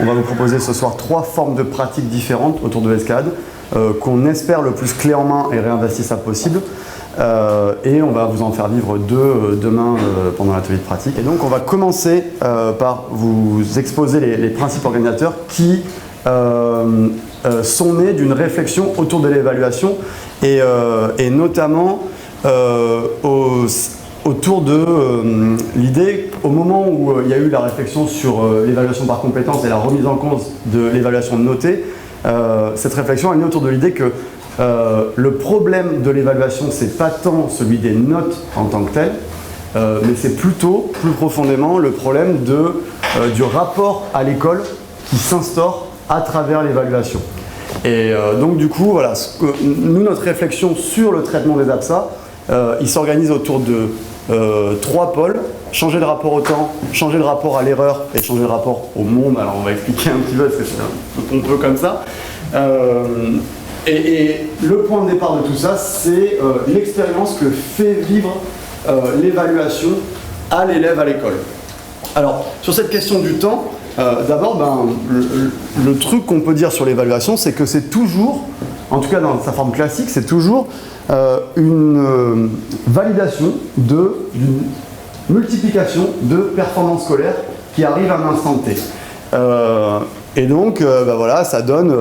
on va vous proposer ce soir 3 formes de pratiques différentes autour de l'escalade qu'on espère le plus clé en main et réinvestissable possible. Et on va vous en faire vivre 2 demain pendant l'atelier de pratique. Et donc on va commencer par vous exposer les principes organisateurs qui sont nés d'une réflexion autour de l'évaluation et notamment autour de l'idée, au moment où il y a eu la réflexion sur l'évaluation par compétence et la remise en cause de l'évaluation notée, cette réflexion est née autour de l'idée que le problème de l'évaluation, c'est pas tant celui des notes en tant que telles, mais c'est plutôt, plus profondément, le problème du rapport à l'école qui s'instaure à travers l'évaluation. Et donc du coup, voilà, nous, notre réflexion sur le traitement des APSA, il s'organise autour de 3 pôles: changer le rapport au temps, changer le rapport à l'erreur et changer le rapport au monde. Alors on va expliquer un petit peu parce que c'est un peu pompeux comme ça. Et le point de départ de tout ça, c'est l'expérience que fait vivre l'évaluation à l'élève à l'école. Alors, sur cette question du temps, d'abord, le truc qu'on peut dire sur l'évaluation, c'est que c'est toujours, en tout cas dans sa forme classique, c'est toujours une validation d'une multiplication de performances scolaires qui arrive à un instant T. Et donc, voilà, ça donne...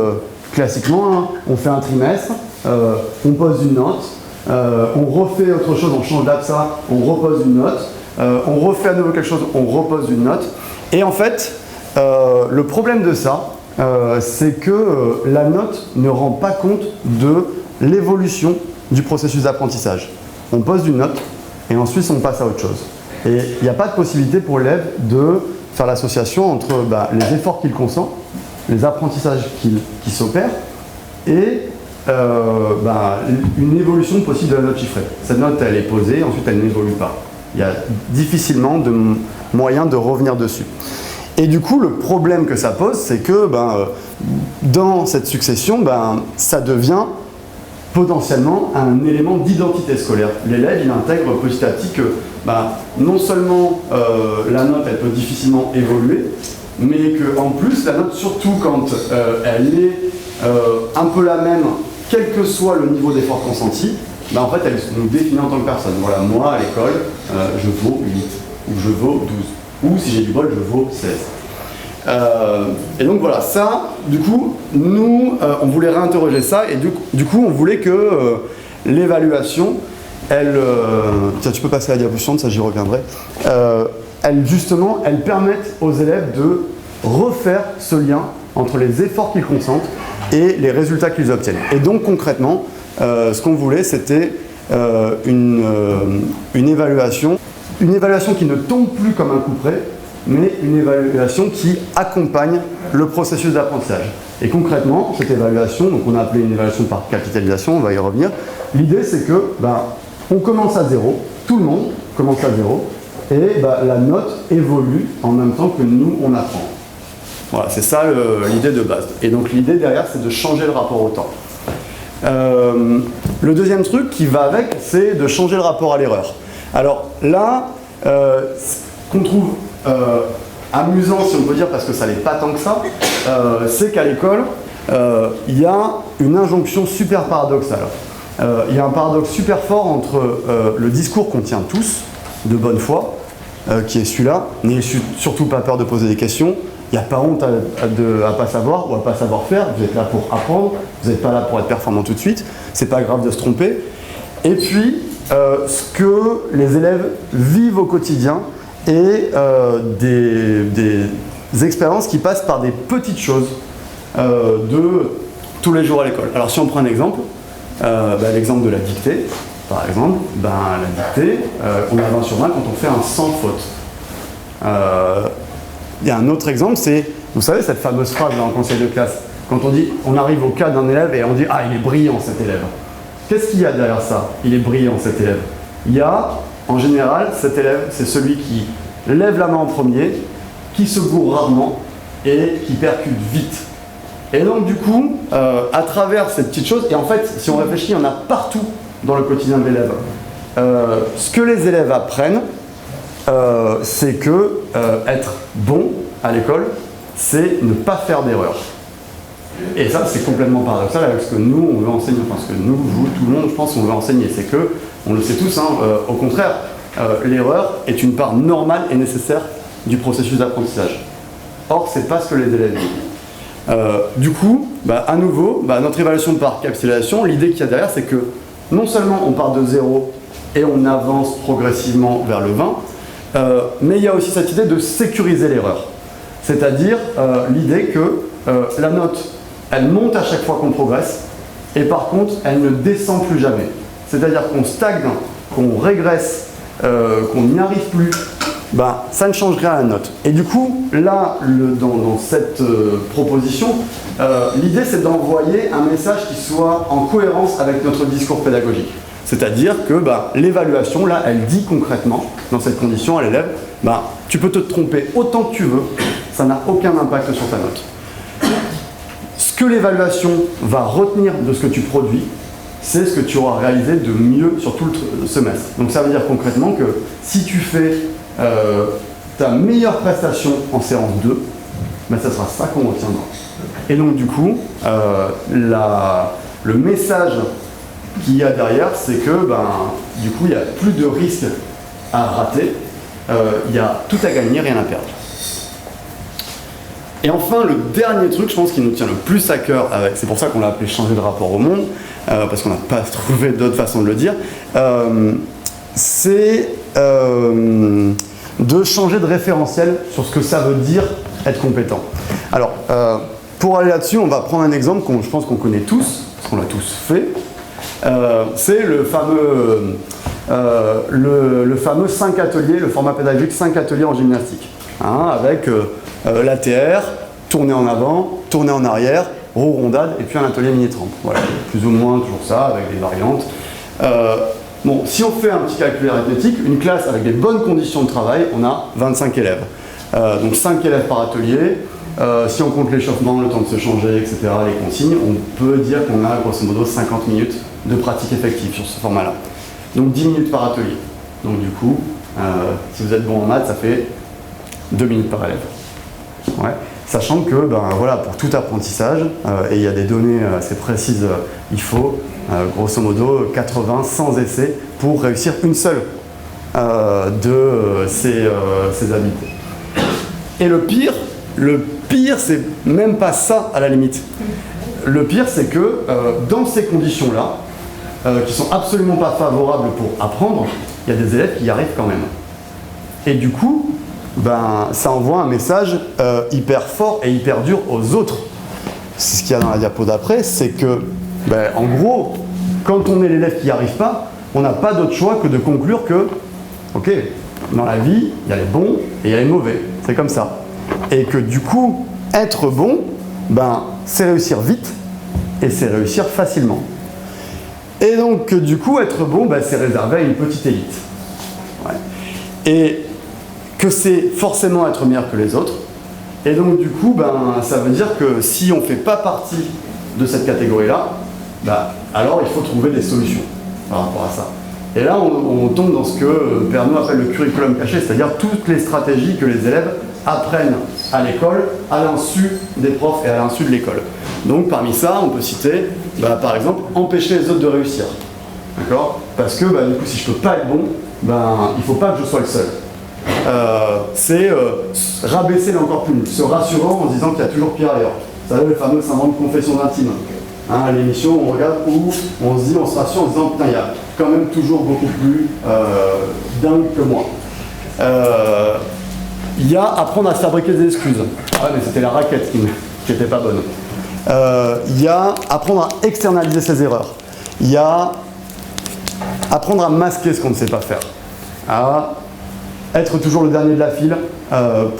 classiquement, on fait un trimestre, on pose une note, on refait autre chose, on change d'APSA, on repose une note, on refait à nouveau quelque chose, on repose une note. Et en fait, le problème de ça, c'est que la note ne rend pas compte de l'évolution du processus d'apprentissage. On pose une note et ensuite on passe à autre chose. Et il n'y a pas de possibilité pour l'élève de faire l'association entre les efforts qu'il consent, les apprentissages qui s'opèrent et une évolution possible de la note chiffrée. Cette note, elle est posée, ensuite elle n'évolue pas. Il y a difficilement de moyen de revenir dessus. Et du coup, le problème que ça pose, c'est que dans cette succession, ça devient potentiellement un élément d'identité scolaire. L'élève, il intègre petit à petit que non seulement la note, elle peut difficilement évoluer, mais qu'en plus, la note, surtout quand elle est un peu la même, quel que soit le niveau d'effort consenti, en fait, elle nous définit en tant que personne. Voilà, moi, à l'école, je vaux 8, ou je vaux 12, ou si j'ai du bol, je vaux 16. Et donc voilà, ça, du coup, nous, on voulait réinterroger ça, et du coup, on voulait que l'évaluation, elle... tiens, tu peux passer à la diapositive, ça j'y reviendrai. Elle permettent aux élèves de refaire ce lien entre les efforts qu'ils consentent et les résultats qu'ils obtiennent. Et donc concrètement, ce qu'on voulait, c'était une évaluation qui ne tombe plus comme un couperet, mais une évaluation qui accompagne le processus d'apprentissage. Et concrètement, cette évaluation, donc on a appelé une évaluation par capitalisation, on va y revenir. L'idée, c'est que on commence à zéro, tout le monde commence à zéro, et la note évolue en même temps que nous, on apprend. Voilà, c'est ça l'idée de base. Et donc l'idée derrière, c'est de changer le rapport au temps. Le deuxième truc qui va avec, c'est de changer le rapport à l'erreur. Alors là, ce qu'on trouve amusant, si on peut dire, parce que ça n'est pas tant que ça, c'est qu'à l'école, il y a une injonction super paradoxale. Il y a un paradoxe super fort entre le discours qu'on tient tous, de bonne foi, qui est celui-là, n'ayez surtout pas peur de poser des questions, il n'y a pas honte à pas savoir ou à pas savoir faire, vous êtes là pour apprendre, vous n'êtes pas là pour être performant tout de suite, c'est pas grave de se tromper. Et puis, ce que les élèves vivent au quotidien et des expériences qui passent par des petites choses de tous les jours à l'école. Alors si on prend un exemple, l'exemple de la dictée, par exemple, la dictée, on a 20 sur 20 quand on fait un sans faute. Il y a un autre exemple, c'est, vous savez, cette fameuse phrase dans le conseil de classe, quand on arrive au cas d'un élève et on dit « Ah, il est brillant cet élève ». Qu'est-ce qu'il y a derrière ça? Il est brillant cet élève. Il y a, en général, cet élève, c'est celui qui lève la main en premier, qui se gourre rarement et qui percute vite. Et donc du coup, à travers cette petite chose, et en fait, si on réfléchit, il y en a partout dans le quotidien de l'élève. Ce que les élèves apprennent, c'est que être bon à l'école, c'est ne pas faire d'erreur. Et ça, c'est complètement paradoxal avec ce que nous, on veut enseigner, enfin ce que nous, vous, tout le monde, je pense, on veut enseigner. C'est que, on le sait tous, hein, au contraire, l'erreur est une part normale et nécessaire du processus d'apprentissage. Or, c'est pas ce que les élèves disent. Du coup, à nouveau, notre évaluation par capsulation, l'idée qu'il y a derrière, c'est que non seulement on part de 0 et on avance progressivement vers le 20, mais il y a aussi cette idée de sécuriser l'erreur. C'est-à-dire l'idée que la note, elle monte à chaque fois qu'on progresse, et par contre, elle ne descend plus jamais. C'est-à-dire qu'on stagne, qu'on régresse, qu'on n'y arrive plus, ça ne change rien à la note. Et du coup, là, dans cette proposition, l'idée c'est d'envoyer un message qui soit en cohérence avec notre discours pédagogique. C'est-à-dire que l'évaluation, là, elle dit concrètement, dans cette condition à l'élève, tu peux te tromper autant que tu veux, ça n'a aucun impact sur ta note. Ce que l'évaluation va retenir de ce que tu produis, c'est ce que tu auras réalisé de mieux sur tout le semestre. Donc ça veut dire concrètement que si tu fais ta meilleure prestation en séance 2, ça sera ça qu'on retiendra. Et donc du coup, le message qu'il y a derrière, c'est que du coup, il n'y a plus de risque à rater, il y a tout à gagner, rien à perdre. Et enfin, le dernier truc, je pense, qui nous tient le plus à cœur, c'est pour ça qu'on l'a appelé changer de rapport au monde, parce qu'on n'a pas trouvé d'autre façon de le dire, c'est de changer de référentiel sur ce que ça veut dire être compétent. Alors, pour aller là-dessus, on va prendre un exemple je pense qu'on connaît tous, parce qu'on l'a tous fait. C'est le fameux 5 ateliers, le format pédagogique 5 ateliers en gymnastique, avec l'ATR, tourner en avant, tourner en arrière, roue rondade, et puis un atelier mini-tramp. Voilà, plus ou moins toujours ça, avec des variantes. Si on fait un petit calcul arithmétique, une classe avec des bonnes conditions de travail, on a 25 élèves. Donc 5 élèves par atelier. Si on compte l'échauffement, le temps de se changer, etc., les consignes, on peut dire qu'on a grosso modo 50 minutes de pratique effective sur ce format-là. Donc 10 minutes par atelier. Donc du coup, si vous êtes bon en maths, ça fait 2 minutes par élève. Ouais. Sachant que pour tout apprentissage, et il y a des données assez précises, il faut grosso modo 80-100 essais pour réussir une seule de ces habiletés. Et le pire, c'est même pas ça à la limite. Le pire, c'est que dans ces conditions-là, qui sont absolument pas favorables pour apprendre, il y a des élèves qui y arrivent quand même. Et du coup, ça envoie un message hyper fort et hyper dur aux autres. C'est ce qu'il y a dans la diapo d'après, c'est que, en gros, quand on est l'élève qui n'y arrive pas, on n'a pas d'autre choix que de conclure que, ok, dans la vie, il y a les bons et il y a les mauvais. C'est comme ça. Et que du coup, être bon, c'est réussir vite et c'est réussir facilement. Et donc, du coup, être bon, c'est réservé à une petite élite. Ouais. Et que c'est forcément être meilleur que les autres. Et donc, du coup, ça veut dire que si on ne fait pas partie de cette catégorie-là, alors il faut trouver des solutions par rapport à ça. Et là, on tombe dans ce que Pernod appelle le curriculum caché, c'est-à-dire toutes les stratégies que les élèves apprennent à l'école, à l'insu des profs et à l'insu de l'école. Donc parmi ça, on peut citer, par exemple, empêcher les autres de réussir. D'accord ? Parce que du coup, si je ne peux pas être bon, il ne faut pas que je sois le seul. C'est rabaisser encore plus, se rassurant en se disant qu'il y a toujours pire ailleurs. Vous savez, le fameux syndrome de confession d'intime. À l'émission, on regarde où on se rassure en se disant putain, il y a quand même toujours beaucoup plus dingue que moi. Il y a apprendre à se fabriquer des excuses. Ah mais c'était la raquette qui n'était pas bonne. Il y a apprendre à externaliser ses erreurs. Il y a apprendre à masquer ce qu'on ne sait pas faire. À être toujours le dernier de la file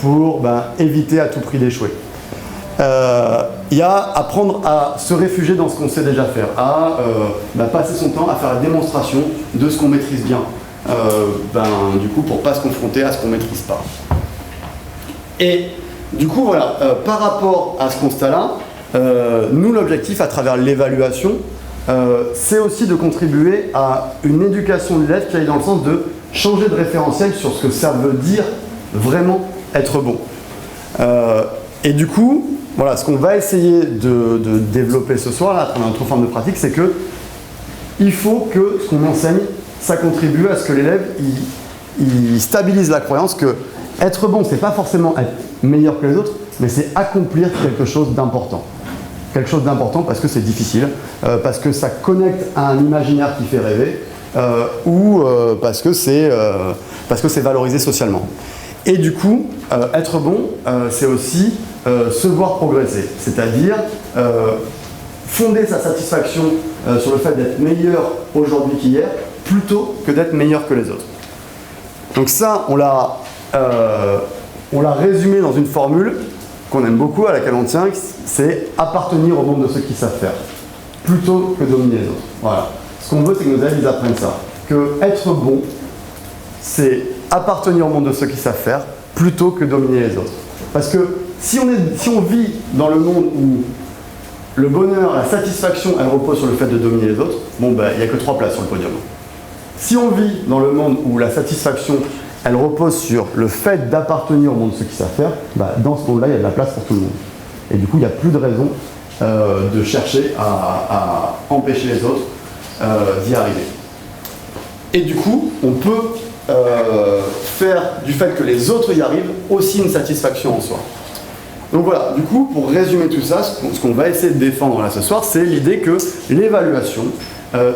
pour éviter à tout prix d'échouer. Il y a apprendre à se réfugier dans ce qu'on sait déjà faire, à passer son temps à faire la démonstration de ce qu'on maîtrise bien, du coup pour ne pas se confronter à ce qu'on ne maîtrise pas. Et du coup voilà, par rapport à ce constat-là, nous l'objectif à travers l'évaluation, c'est aussi de contribuer à une éducation de l'élève qui aille dans le sens de changer de référentiel sur ce que ça veut dire vraiment être bon. Et du coup, voilà, ce qu'on va essayer de développer ce soir, là, à travers notre forme de pratique, c'est que il faut que ce qu'on enseigne, ça contribue à ce que l'élève il stabilise la croyance que être bon, c'est pas forcément être meilleur que les autres, mais c'est accomplir quelque chose d'important. Quelque chose d'important parce que c'est difficile, parce que ça connecte à un imaginaire qui fait rêver, ou parce que c'est valorisé socialement. Et du coup, être bon, c'est aussi se voir progresser, c'est-à-dire fonder sa satisfaction sur le fait d'être meilleur aujourd'hui qu'hier, plutôt que d'être meilleur que les autres. Donc ça, on l'a résumé dans une formule qu'on aime beaucoup, à laquelle on tient, c'est appartenir au monde de ceux qui savent faire, plutôt que dominer les autres. Voilà. Ce qu'on veut, c'est que nos élèves ils apprennent ça, que être bon, c'est appartenir au monde de ceux qui savent faire, plutôt que dominer les autres. Parce que si on vit dans le monde où le bonheur, la satisfaction, elle repose sur le fait de dominer les autres, bon ben, il n'y a que 3 places sur le podium. Si on vit dans le monde où la satisfaction, elle repose sur le fait d'appartenir au monde de ceux qui savent faire, bah, dans ce monde-là, il y a de la place pour tout le monde. Et du coup, il n'y a plus de raison de chercher à empêcher les autres d'y arriver. Et du coup, on peut faire du fait que les autres y arrivent aussi une satisfaction en soi. Donc voilà, du coup, pour résumer tout ça, ce qu'on va essayer de défendre là ce soir, c'est l'idée que l'évaluation,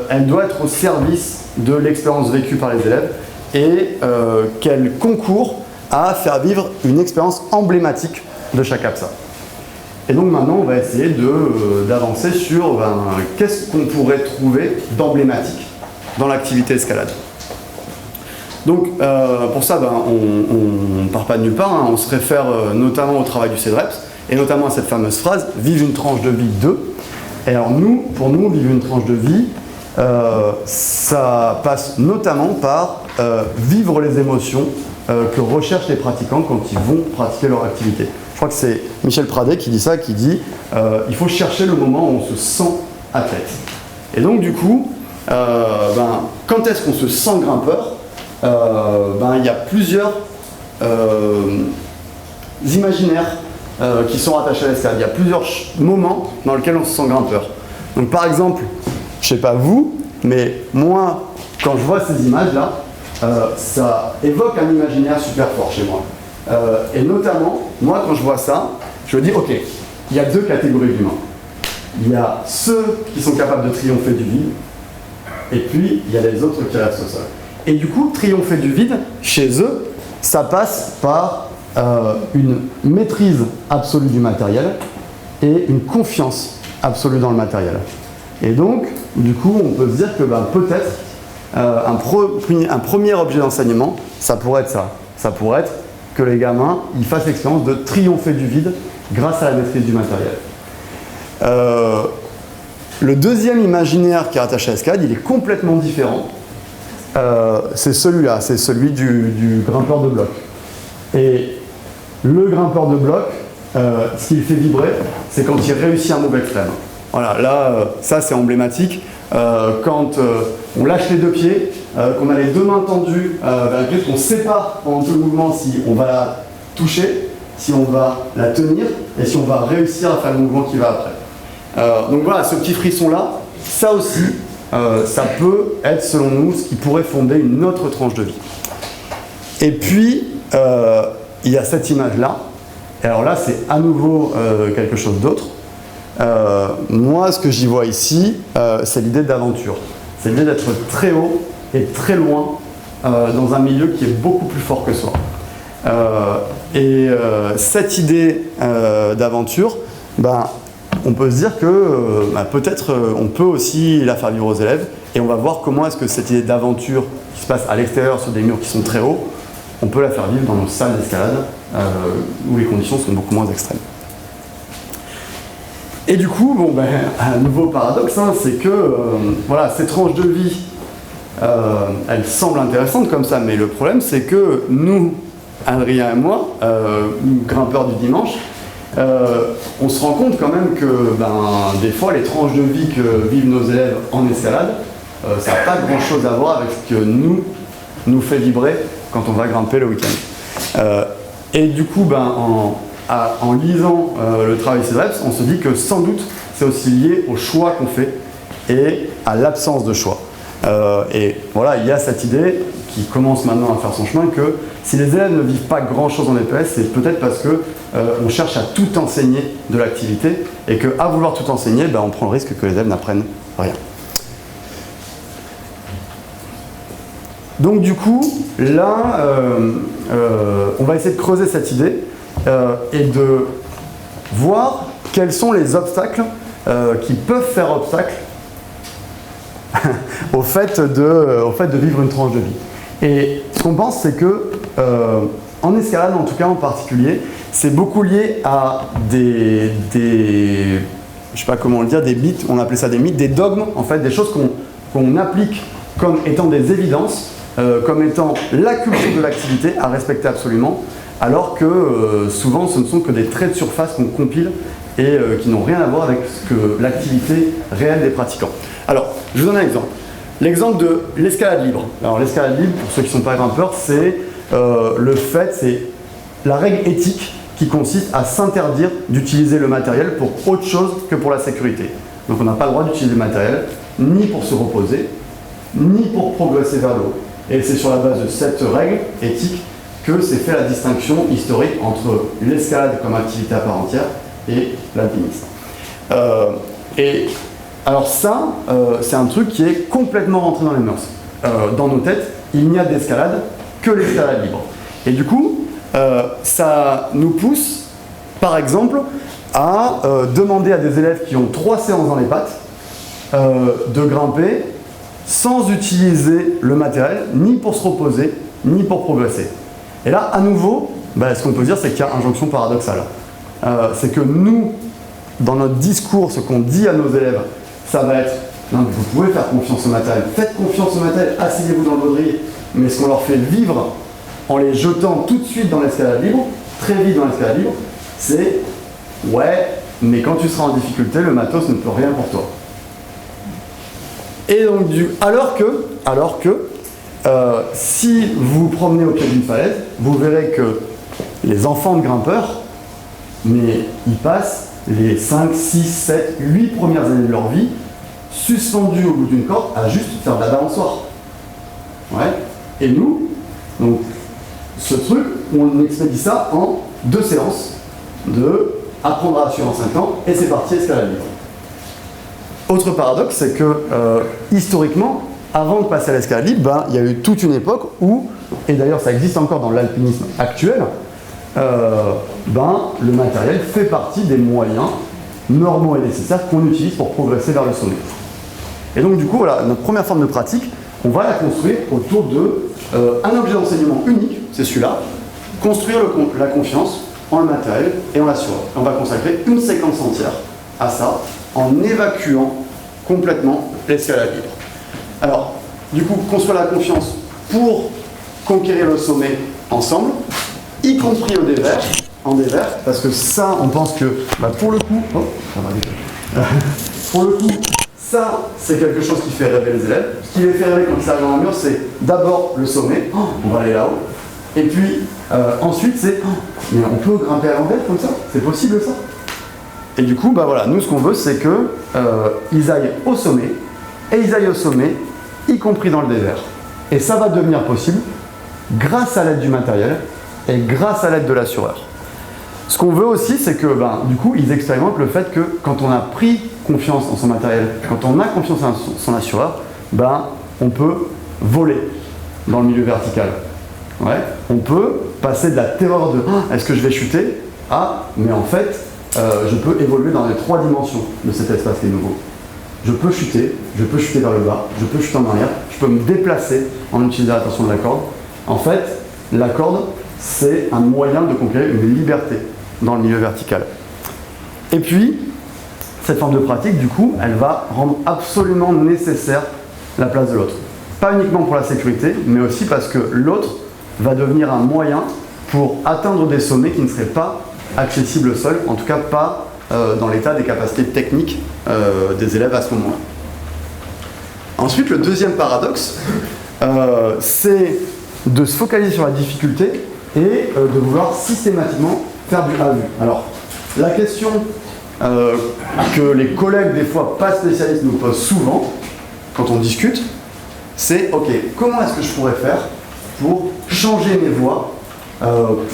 elle doit être au service de l'expérience vécue par les élèves et qu'elle concourt à faire vivre une expérience emblématique de chaque APSA. Et donc maintenant, on va essayer d'avancer sur qu'est-ce qu'on pourrait trouver d'emblématique dans l'activité escalade. Donc pour ça, on ne part pas de nulle part, hein. On se réfère notamment au travail du CEDREPS et notamment à cette fameuse phrase « Vive une tranche de vie 2 ». Et alors pour nous, vivre une tranche de vie, ça passe notamment par vivre les émotions que recherchent les pratiquants quand ils vont pratiquer leur activité. Je crois que c'est Michel Pradet qui dit ça, qui dit il faut chercher le moment où on se sent athlète. Et donc du coup, quand est-ce qu'on se sent grimpeur? Il y a plusieurs imaginaires qui sont rattachés à l'escalade. Il y a plusieurs moments dans lesquels on se sent grimpeur. Donc par exemple, je ne sais pas vous, mais moi, quand je vois ces images-là, ça évoque un imaginaire super fort chez moi. Et notamment, moi, quand je vois ça, je me dis, ok, il y a 2 catégories d'humains. Il y a ceux qui sont capables de triompher du vide, et puis il y a les autres qui restent au sol. Et du coup, triompher du vide, chez eux, ça passe par une maîtrise absolue du matériel et une confiance absolue dans le matériel. Et donc, du coup, on peut se dire que peut-être un premier objet d'enseignement, ça pourrait être ça. Ça pourrait être que les gamins ils fassent l'expérience de triompher du vide grâce à la maîtrise du matériel. Le deuxième imaginaire qui est rattaché à l'escalade, il est complètement différent. C'est celui-là, c'est celui du grimpeur de bloc. Et le grimpeur de bloc, ce qui le fait vibrer, c'est quand il réussit un move extrême. Voilà, là, ça c'est emblématique. Quand on lâche les 2 pieds, qu'on a les 2 mains tendues vers la cuisse, qu'on ne sait pas pendant tout le mouvement si on va la toucher, si on va la tenir et si on va réussir à faire le mouvement qui va après. Donc voilà, ce petit frisson-là, ça aussi, ça peut être selon nous ce qui pourrait fonder une autre tranche de vie. Et puis, il y a cette image-là. Et alors là, c'est à nouveau quelque chose d'autre. Moi, ce que j'y vois ici, c'est l'idée d'aventure. C'est l'idée d'être très haut et très loin dans un milieu qui est beaucoup plus fort que soi. Cette idée d'aventure, on peut se dire que peut-être on peut aussi la faire vivre aux élèves et on va voir comment est-ce que cette idée d'aventure qui se passe à l'extérieur sur des murs qui sont très hauts, on peut la faire vivre dans nos salles d'escalade où les conditions sont beaucoup moins extrêmes. Et du coup, un nouveau paradoxe, hein, c'est que ces tranches de vie, elles semblent intéressantes comme ça, mais le problème c'est que nous, Adrien et moi, grimpeurs du dimanche, on se rend compte quand même que des fois les tranches de vie que vivent nos élèves en escalade, ça n'a pas grand chose à voir avec ce que nous fait vibrer quand on va grimper le week-end. Et du coup, en lisant le travail de CEDREPS, on se dit que sans doute c'est aussi lié au choix qu'on fait et à l'absence de choix. Et voilà, il y a cette idée qui commence maintenant à faire son chemin que si les élèves ne vivent pas grand-chose en EPS, c'est peut-être parce que on cherche à tout enseigner de l'activité et qu'à vouloir tout enseigner, on prend le risque que les élèves n'apprennent rien. Donc du coup, là, on va essayer de creuser cette idée et de voir quels sont les obstacles qui peuvent faire obstacle au fait de vivre une tranche de vie. Et ce qu'on pense, c'est que en escalade, en tout cas en particulier, c'est beaucoup lié à je sais pas comment le dire, des mythes, on appelait ça des mythes, des dogmes, en fait, des choses qu'on applique comme étant des évidences, comme étant la culture de l'activité à respecter absolument, alors que souvent ce ne sont que des traits de surface qu'on compile et qui n'ont rien à voir avec l'activité réelle des pratiquants. Alors, je vous donne un exemple. L'exemple de l'escalade libre. Alors l'escalade libre, pour ceux qui ne sont pas grimpeurs, c'est c'est la règle éthique qui consiste à s'interdire d'utiliser le matériel pour autre chose que pour la sécurité. Donc on n'a pas le droit d'utiliser le matériel ni pour se reposer, ni pour progresser vers le haut. Et c'est sur la base de cette règle éthique que s'est fait la distinction historique entre l'escalade comme activité à part entière et l'alpinisme. Et alors ça, c'est un truc qui est complètement rentré dans les mœurs. Dans nos têtes, il n'y a d'escalade que l'escalade libre. Et du coup, ça nous pousse, par exemple, à demander à des élèves qui ont 3 séances dans les pattes de grimper sans utiliser le matériel, ni pour se reposer, ni pour progresser. Et là, à nouveau, ce qu'on peut dire, c'est qu'il y a injonction paradoxale. C'est que nous, dans notre discours, ce qu'on dit à nos élèves, ça va être « Non, mais vous pouvez faire confiance au matériel, faites confiance au matériel, asseyez-vous dans le baudrier ». Mais ce qu'on leur fait vivre en les jetant tout de suite dans l'escalade libre, très vite dans l'escalade libre, c'est « Ouais, mais quand tu seras en difficulté, le matos ne peut rien pour toi ». Et donc, alors que si vous vous promenez au pied d'une falaise, vous verrez que les enfants de grimpeurs, mais ils passent les 5, 6, 7, 8 premières années de leur vie suspendus au bout d'une corde à juste faire de la balançoire. Ouais. Et nous, donc, ce truc, on expédie ça en 2 séances de apprendre à assurer en 5 ans et c'est parti, escalade libre. Autre paradoxe, c'est que historiquement, avant de passer à l'escalade libre, il y a eu toute une époque où, et d'ailleurs ça existe encore dans l'alpinisme actuel, le matériel fait partie des moyens normaux et nécessaires qu'on utilise pour progresser vers le sommet. Et donc du coup, voilà, notre première forme de pratique, on va la construire autour de un objet d'enseignement unique, c'est celui-là, construire la confiance en le matériel et en l'assureur. On va consacrer une séquence entière à ça, en évacuant complètement l'escalade libre. Alors, du coup, construire la confiance pour conquérir le sommet ensemble, y compris en dévers, parce que ça, on pense que, pour le coup, ça, c'est quelque chose qui fait rêver les élèves. Ce qui les fait rêver quand ils arrivent dans un mur, c'est d'abord le sommet, on va aller là-haut, et puis ensuite, c'est, mais on peut grimper à l'envers comme ça, c'est possible ça? Et du coup, nous, ce qu'on veut, c'est qu'ils aillent au sommet, et ils aillent au sommet, y compris dans le dévers. Et ça va devenir possible grâce à l'aide du matériel et grâce à l'aide de l'assureur. Ce qu'on veut aussi, c'est que, du coup, ils expérimentent le fait que quand on a pris confiance en son matériel, quand on a confiance en son assureur, on peut voler dans le milieu vertical. Ouais. On peut passer de la terreur de « est-ce que je vais chuter ?» à « mais en fait, je peux évoluer dans les 3 dimensions de cet espace qui est nouveau. Je peux chuter vers le bas, je peux chuter en arrière, je peux me déplacer en utilisant la tension de la corde. En fait, la corde, c'est un moyen de conquérir une liberté dans le milieu vertical. Et puis, cette forme de pratique, du coup, elle va rendre absolument nécessaire la place de l'autre. Pas uniquement pour la sécurité, mais aussi parce que l'autre va devenir un moyen pour atteindre des sommets qui ne seraient pas accessibles seuls, en tout cas pas dans l'état des capacités techniques des élèves à ce moment-là. Ensuite, le deuxième paradoxe, c'est de se focaliser sur la difficulté et de vouloir systématiquement faire du à vue. Alors, la question que les collègues, des fois pas spécialistes, nous posent souvent, quand on discute, c'est, ok, comment est-ce que je pourrais faire pour changer mes voies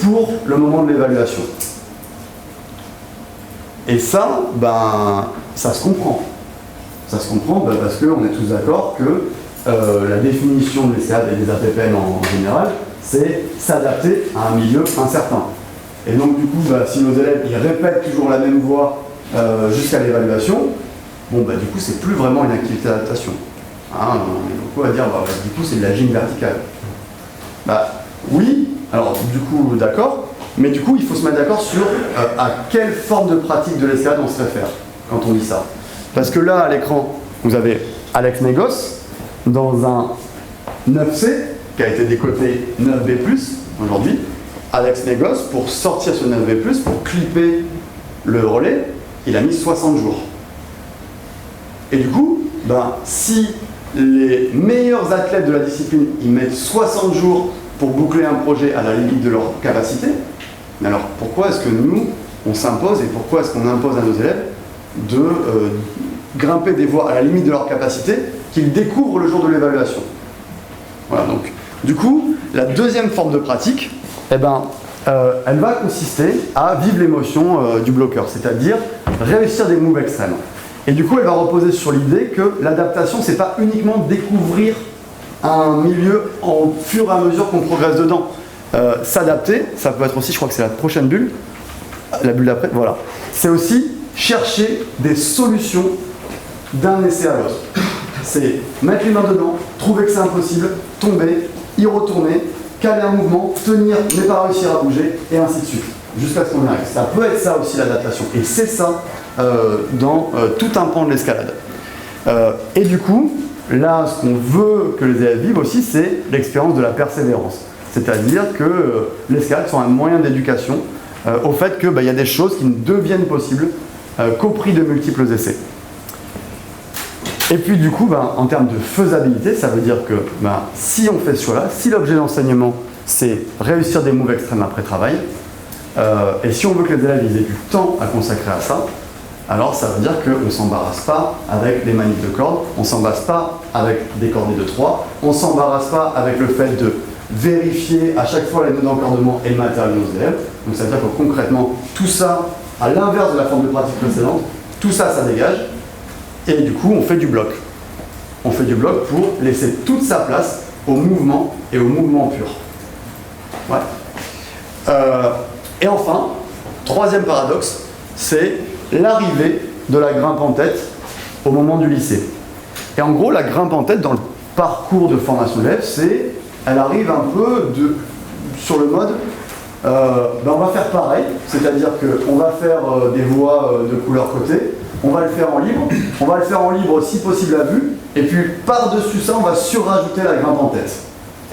pour le moment de l'évaluation? Et ça, ben, ça se comprend. Ça se comprend parce qu'on est tous d'accord que la définition de l'ESCAD et des APPN en général, c'est s'adapter à un milieu incertain. Et donc du coup, bah, si nos élèves ils répètent toujours la même voie jusqu'à l'évaluation, bon, bah, du coup, c'est plus vraiment une activité d'adaptation. Hein, on est beaucoup à dire, bah, du coup, c'est de la gym verticale. Bah, oui, alors du coup, d'accord, mais du coup, il faut se mettre d'accord sur à quelle forme de pratique de l'escalade on se réfère quand on dit ça. Parce que là, à l'écran, vous avez Alex Negos dans un 9C qui a été décoté 9B+, aujourd'hui. Alex Negos, pour sortir ce 9B+, pour clipper le relais, il a mis 60 jours. Et du coup, ben, si les meilleurs athlètes de la discipline, ils mettent 60 jours pour boucler un projet à la limite de leur capacité, mais alors pourquoi est-ce que nous, on s'impose et pourquoi est-ce qu'on impose à nos élèves de grimper des voies à la limite de leur capacité qu'ils découvrent le jour de l'évaluation? Voilà, donc du coup, la deuxième forme de pratique, eh ben, elle va consister à vivre l'émotion du bloqueur, c'est-à-dire réussir des moves extrêmes. Et du coup, elle va reposer sur l'idée que l'adaptation, c'est pas uniquement découvrir un milieu au fur et à mesure qu'on progresse dedans. S'adapter, ça peut être aussi, je crois que c'est la prochaine bulle, la bulle d'après, voilà. C'est aussi chercher des solutions d'un essai à l'autre. C'est mettre les mains dedans, trouver que c'est impossible, tomber, y retourner, caler un mouvement, tenir, mais pas réussir à bouger, et ainsi de suite, jusqu'à ce qu'on y arrive. Ça peut être ça aussi l'adaptation, et c'est ça dans tout un pan de l'escalade. Et du coup, là, ce qu'on veut que les élèves vivent aussi, c'est l'expérience de la persévérance. C'est-à-dire que l'escalade sont un moyen d'éducation au fait qu'il y a des choses qui ne deviennent possibles qu'au prix de multiples essais. Et puis du coup, en termes de faisabilité, ça veut dire que si on fait ce choix-là, si l'objet d'enseignement c'est réussir des moves extrêmes après travail, et si on veut que les élèves aient du temps à consacrer à ça, alors ça veut dire qu'on ne s'embarrasse pas avec des manipes de cordes, on ne s'embarrasse pas avec des cordées de 3, on ne s'embarrasse pas avec le fait de vérifier à chaque fois les nœuds d'encordement et le matériel de nos élèves. Donc ça veut dire que concrètement, tout ça, à l'inverse de la forme de pratique précédente, tout ça, ça dégage. Et du coup, on fait du bloc. On fait du bloc pour laisser toute sa place au mouvement et au mouvement pur. Ouais. Et enfin, troisième paradoxe, c'est l'arrivée de la grimpe en tête au moment du lycée. Et en gros, la grimpe en tête dans le parcours de formation d'élèves, elle arrive un peu sur le mode on va faire pareil, c'est-à-dire qu'on va faire des voies de couleur côté, on va le faire en libre, on va le faire en libre si possible à vue, et puis par-dessus ça, on va surrajouter la grimpe en tête.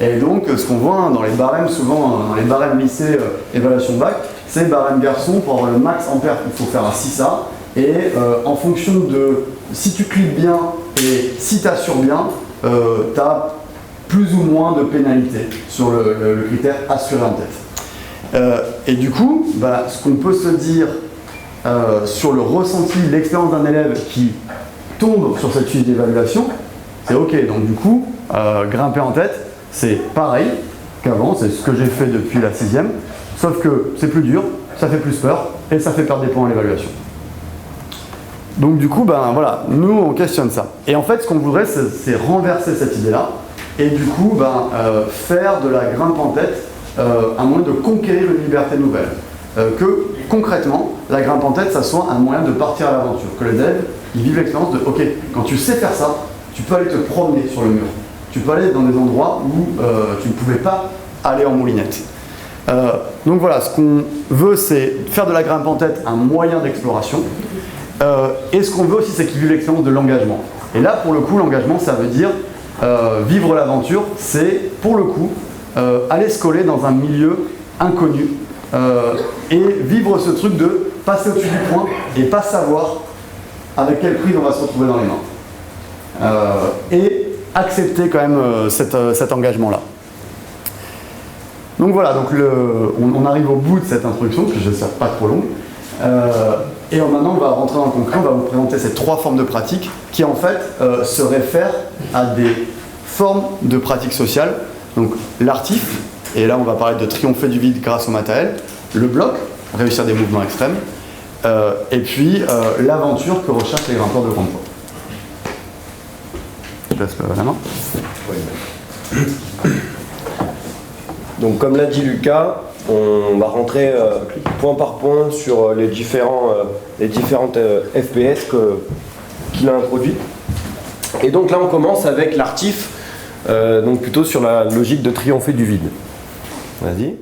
Et donc, ce qu'on voit dans les barèmes, souvent dans les barèmes lycée évaluation bac, c'est barème garçon, pour avoir le max en perte, il faut faire un 6A, et en fonction de si tu cliques bien et si tu assures bien, tu as plus ou moins de pénalité sur le critère assuré en tête. Et du coup, ce qu'on peut se dire sur le ressenti, l'expérience d'un élève qui tombe sur cette fiche d'évaluation, c'est ok, donc du coup, grimper en tête, c'est pareil qu'avant, c'est ce que j'ai fait depuis la 6e, sauf que c'est plus dur, ça fait plus peur, et ça fait perdre des points à l'évaluation. Donc du coup, voilà, nous on questionne ça. Et en fait, ce qu'on voudrait, c'est renverser cette idée-là, et du coup, faire de la grimpe en tête un moyen de conquérir une liberté nouvelle. Que concrètement, la grimpe en tête, ça soit un moyen de partir à l'aventure. Que les élèves, ils vivent l'expérience de, ok, quand tu sais faire ça, tu peux aller te promener sur le mur. Tu peux aller dans des endroits où tu ne pouvais pas aller en moulinette. Donc voilà, ce qu'on veut, c'est faire de la grimpe en tête un moyen d'exploration. Et ce qu'on veut aussi, c'est qu'ils vivent l'expérience de l'engagement. Et là, pour le coup, l'engagement, ça veut dire vivre l'aventure, c'est pour le coup aller se coller dans un milieu inconnu et vivre ce truc de passer au-dessus du point et pas savoir avec quel prix on va se retrouver dans les mains. Et accepter quand même cet engagement-là. Donc voilà, donc on arrive au bout de cette introduction, que je ne sais pas trop longue. Et maintenant, on va rentrer dans le concret, on va vous présenter ces 3 formes de pratique qui en fait se réfèrent à des formes de pratiques sociales. Donc l'artif, et là on va parler de triompher du vide grâce au matériel, le bloc, réussir des mouvements extrêmes, et puis l'aventure que recherchent les grimpeurs de grande poids. Je laisse la main. Donc comme l'a dit Lucas, on va rentrer point par point sur les différentes FPS qu'il a introduites. Et donc là on commence avec l'artif, donc plutôt sur la logique de triompher du vide. Vas-y.